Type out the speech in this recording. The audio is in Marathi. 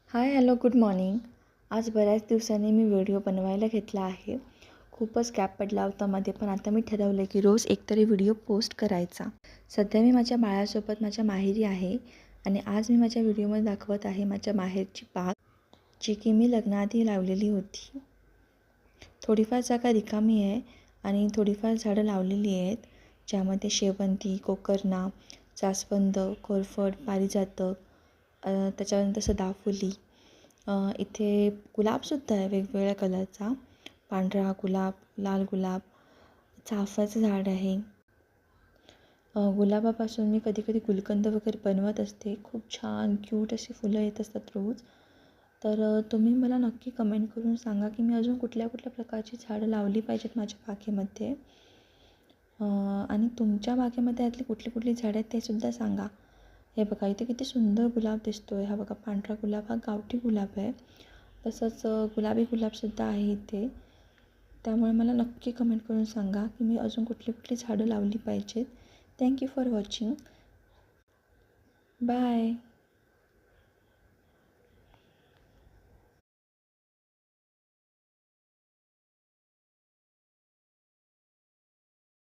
Hi hello good morning. आज बऱ्याच दिवसांनी मी व्हिडिओ बनवायला घेतला आहे. खूपच गॅप पडला होता मध्ये, पण आता मी ठरवलं की रोज एकतरी व्हिडिओ पोस्ट करायचा. सध्या मी माझ्या बाळासोबत माझ्या माहेरी आहे आणि आज मी माझ्या व्हिडिओमध्ये दाखवत आहे माझ्या माहेरची बाग, जी की मी लग्नाआधी लावलेली होती. थोडीफार जागा रिकामी आहे आणि थोडीफार झाडं लावलेली आहेत, ज्यामध्ये शेवंती, कोकर्णा, जास्वंद, कोरफड, पारिजातक, त्याच्यानंतर सदाफुली, इथे गुलाबसुद्धा आहे वेगवेगळ्या कलरचा. पांढरा गुलाब, लाल गुलाब, चाफ्याचं झाड आहे. गुलाबापासून मी कधी कधी गुलकंद वगैरे बनवत असते. खूप छान क्यूट अशी फुलं येत असतात रोज. तर तुम्ही मला नक्की कमेंट करून सांगा की मी अजून कुठल्या कुठल्या प्रकारची झाडं लावली पाहिजेत माझ्या बागेमध्ये. आणि तुमच्या बागेमध्ये यातली कुठली कुठली झाडं आहेत ते सुद्धा सांगा. हे बघा, इथे किती सुंदर गुलाब दिसतो आहे. हा बघा, पांढरा गुलाब, हा गावठी गुलाब आहे. तसंच गुलाबी गुलाबसुद्धा आहे इथे. त्यामुळे मला नक्की कमेंट करून सांगा की मी अजून कुठली कुठली झाडं लावली पाहिजेत. Thank you for watching. बाय.